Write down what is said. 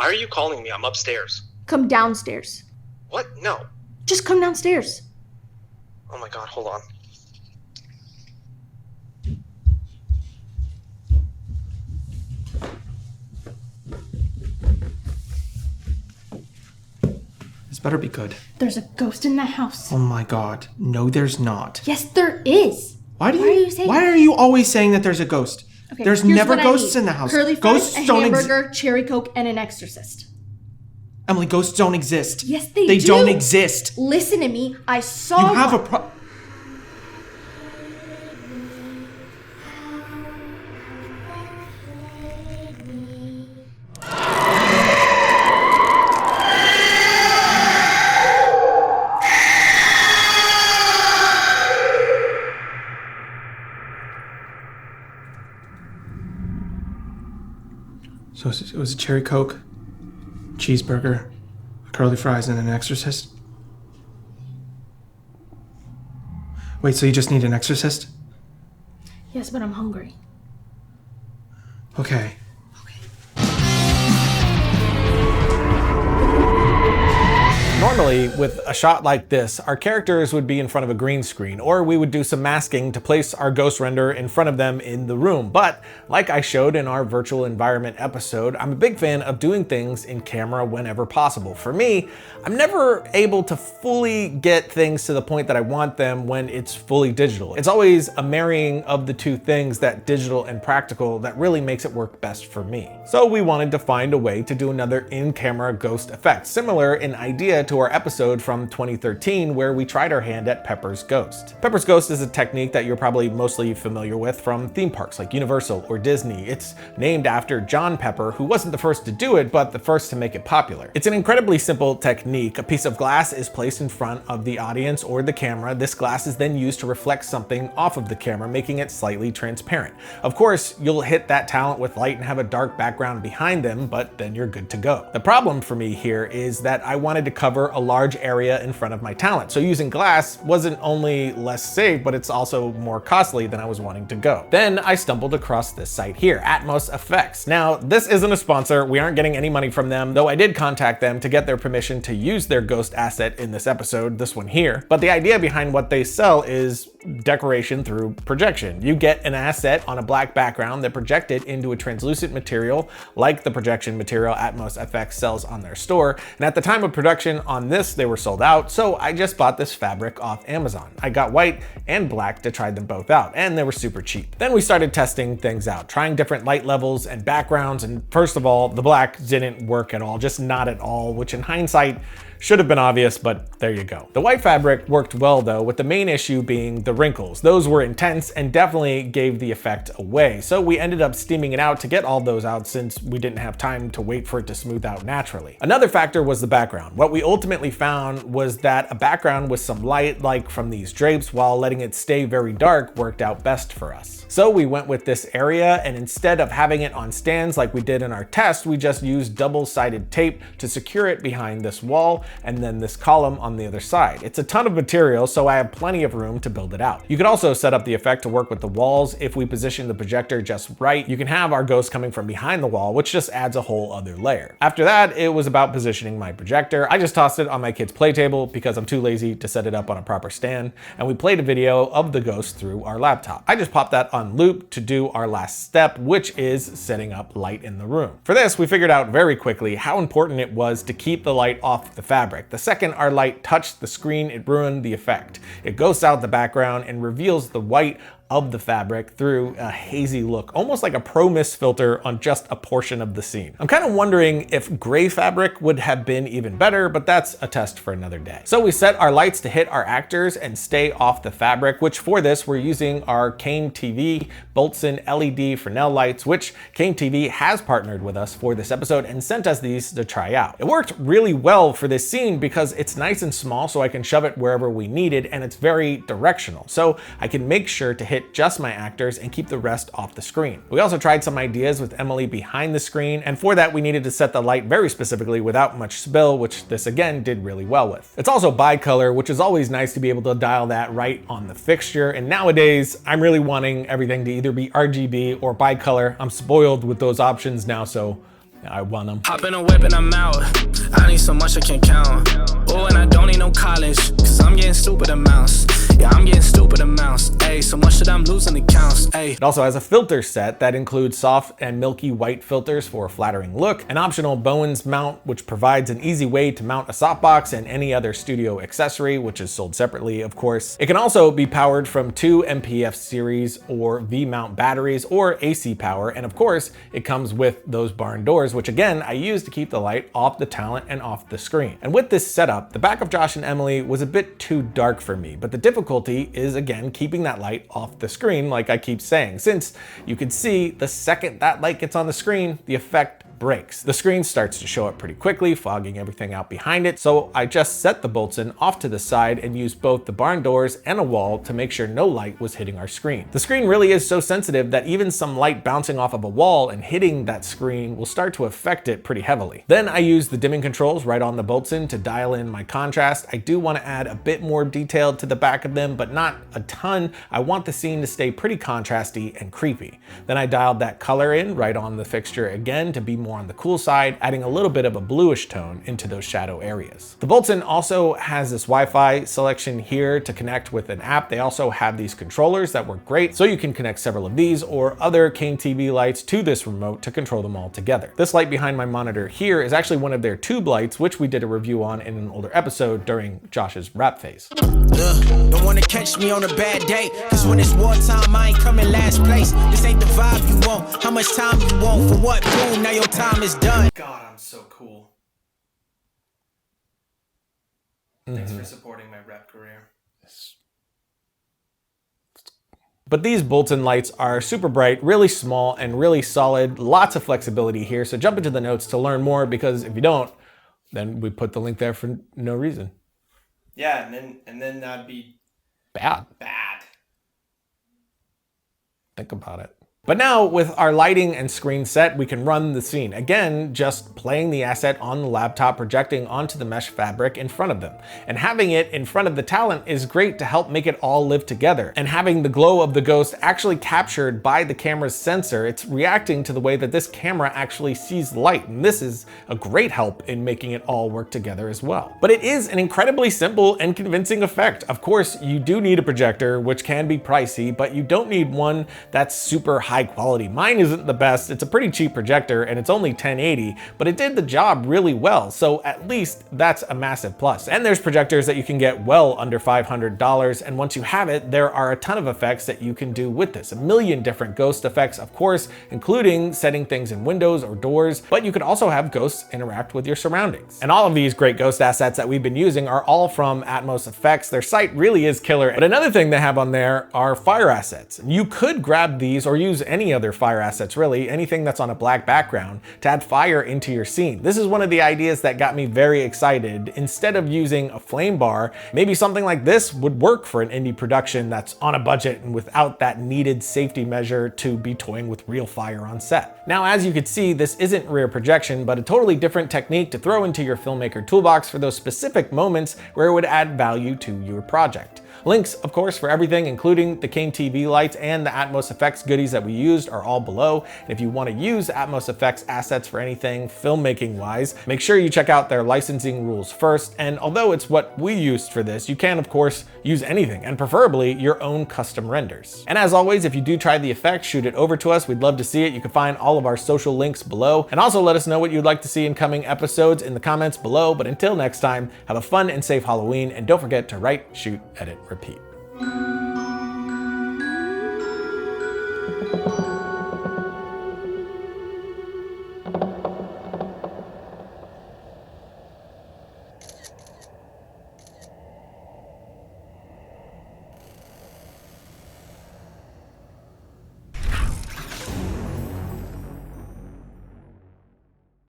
Why are you calling me? I'm upstairs. Come downstairs. What? No. Just come downstairs. Oh my god, hold on. This better be good. There's a ghost in the house. Oh my god. No, there's not. Yes, there is. Why are you always saying that there's a ghost? Okay, there's here's never what I ghosts need. in the house. Curly fries, Ghosts a don't hamburger, cherry Coke, and an exorcist. Emily, ghosts don't exist. Yes, they do. They don't exist. Listen to me. I saw You have one. a pro- So it was a cherry Coke, cheeseburger, curly fries, and an exorcist? Wait, so you just need an exorcist? Yes, but I'm hungry. Okay. Normally, with a shot like this, our characters would be in front of a green screen, or we would do some masking to place our ghost render in front of them in the room. But like I showed in our virtual environment episode, I'm a big fan of doing things in camera whenever possible. For me, I'm never able to fully get things to the point that I want them when it's fully digital. It's always a marrying of the two things, that digital and practical, that really makes it work best for me. So we wanted to find a way to do another in-camera ghost effect, similar in idea to our episode from 2013 where we tried our hand at Pepper's Ghost. Pepper's Ghost is a technique that you're probably mostly familiar with from theme parks like Universal or Disney. It's named after John Pepper, who wasn't the first to do it, but the first to make it popular. It's an incredibly simple technique. A piece of glass is placed in front of the audience or the camera. This glass is then used to reflect something off of the camera, making it slightly transparent. Of course, you'll hit that talent with light and have a dark background behind them, but then you're good to go. The problem for me here is that I wanted to cover a large area in front of my talent. So using glass wasn't only less safe, but it's also more costly than I was wanting to go. Then I stumbled across this site here, Atmos Effects. Now, this isn't a sponsor. We aren't getting any money from them, though I did contact them to get their permission to use their ghost asset in this episode, this one here. But the idea behind what they sell is decoration through projection. You get an asset on a black background that projected into a translucent material like the projection material Atmos Effects sells on their store. And at the time of production on this, they were sold out, so I just bought this fabric off Amazon. I got white and black to try them both out, and they were super cheap. Then we started testing things out, trying different light levels and backgrounds, and first of all, the black didn't work at all, just not at all, which in hindsight should have been obvious, but there you go. The white fabric worked well though, with the main issue being the wrinkles. Those were intense and definitely gave the effect away. So we ended up steaming it out to get all those out since we didn't have time to wait for it to smooth out naturally. Another factor was the background. What we ultimately found was that a background with some light, like from these drapes, while letting it stay very dark, worked out best for us. So we went with this area, and instead of having it on stands like we did in our test, we just used double-sided tape to secure it behind this wall and then this column on the other side. It's a ton of material, so I have plenty of room to build it out. You could also set up the effect to work with the walls. If we position the projector just right, you can have our ghost coming from behind the wall, which just adds a whole other layer. After that, it was about positioning my projector. I just tossed it on my kid's play table because I'm too lazy to set it up on a proper stand, and we played a video of the ghost through our laptop. I just popped that on loop to do our last step, which is setting up light in the room. For this, we figured out very quickly how important it was to keep the light off the fabric. The second our light touched the screen, it ruined the effect. It ghosts out the background and reveals the white of the fabric through a hazy look, almost like a pro mist filter on just a portion of the scene. I'm kind of wondering if gray fabric would have been even better, but that's a test for another day. So we set our lights to hit our actors and stay off the fabric, which for this we're using our Kane TV Boltzen LED Fresnel lights, which Kane TV has partnered with us for this episode and sent us these to try out. It worked really well for this scene because it's nice and small, so I can shove it wherever we need it, and it's very directional, so I can make sure to hit just my actors and keep the rest off the screen. We also tried some ideas with Emily behind the screen, and for that we needed to set the light very specifically without much spill, which this again did really well with. It's also bicolor, which is always nice to be able to dial that right on the fixture, and nowadays I'm really wanting everything to either be RGB or bicolor. I'm spoiled with those options now, so I won them. Hop in a whip and I'm out. I need so much I can't count. Oh, and I don't need no college, cause I'm getting stupid amounts. Yeah, I'm getting stupid amounts. Ayy, so much that I'm losing the counts. Ayy. It also has a filter set that includes soft and milky white filters for a flattering look, an optional Bowens mount, which provides an easy way to mount a softbox and any other studio accessory, which is sold separately, of course. It can also be powered from 2 MPF series or V-mount batteries or AC power, and of course, it comes with those barn doors, which again, I use to keep the light off the talent and off the screen. And with this setup, the back of Josh and Emily was a bit too dark for me, but the difficulty is again keeping that light off the screen, like I keep saying, since you can see the second that light gets on the screen, the effect breaks. The screen starts to show up pretty quickly, fogging everything out behind it, so I just set the Boltzen off to the side and used both the barn doors and a wall to make sure no light was hitting our screen. The screen really is so sensitive that even some light bouncing off of a wall and hitting that screen will start to affect it pretty heavily. Then I use the dimming controls right on the Boltzen to dial in my contrast. I do want to add a bit more detail to the back of them, but not a ton. I want the scene to stay pretty contrasty and creepy. Then I dialed that color in right on the fixture again to be more on the cool side, adding a little bit of a bluish tone into those shadow areas. The Boltzen also has this Wi-Fi selection here to connect with an app. They also have these controllers that work great, so you can connect several of these or other Cane TV lights to this remote to control them all together. This light behind my monitor here is actually one of their tube lights, which we did a review on in an older episode during Josh's rap phase. Don't wanna catch me on a bad day, cause when it's wartime, I ain't coming last place. This ain't the vibe you want. How much time you want for what? Boom, now your time is done. God, I'm so cool. Thanks for supporting my rep career. But these Boltzen lights are super bright, really small, and really solid. Lots of flexibility here, so jump into the notes to learn more, because if you don't, then we put the link there for no reason. Yeah, and then that'd be Bad. bad. Think about it. But now with our lighting and screen set, we can run the scene. Again, just playing the asset on the laptop, projecting onto the mesh fabric in front of them. And having it in front of the talent is great to help make it all live together. And having the glow of the ghost actually captured by the camera's sensor, it's reacting to the way that this camera actually sees light. And this is a great help in making it all work together as well. But it is an incredibly simple and convincing effect. Of course, you do need a projector, which can be pricey, but you don't need one that's super high quality. Mine isn't the best. It's a pretty cheap projector and it's only 1080, but it did the job really well. So at least that's a massive plus. And there's projectors that you can get well under $500. And once you have it, there are a ton of effects that you can do with this. A million different ghost effects, of course, including setting things in windows or doors, but you could also have ghosts interact with your surroundings. And all of these great ghost assets that we've been using are all from Atmos Effects. Their site really is killer. But another thing they have on there are fire assets. You could grab these or use any other fire assets, really, anything that's on a black background, to add fire into your scene. This is one of the ideas that got me very excited. Instead of using a flame bar, maybe something like this would work for an indie production that's on a budget and without that needed safety measure to be toying with real fire on set. Now, as you can see, this isn't rear projection, but a totally different technique to throw into your filmmaker toolbox for those specific moments where it would add value to your project. Links, of course, for everything, including the Cane TV lights and the Atmos Effects goodies that we used, are all below. And if you want to use Atmos Effects assets for anything filmmaking-wise, make sure you check out their licensing rules first. And although it's what we used for this, you can, of course, use anything, and preferably your own custom renders. And as always, if you do try the effect, shoot it over to us. We'd love to see it. You can find all of our social links below. And also let us know what you'd like to see in coming episodes in the comments below. But until next time, have a fun and safe Halloween, and don't forget to write, shoot, edit, repeat.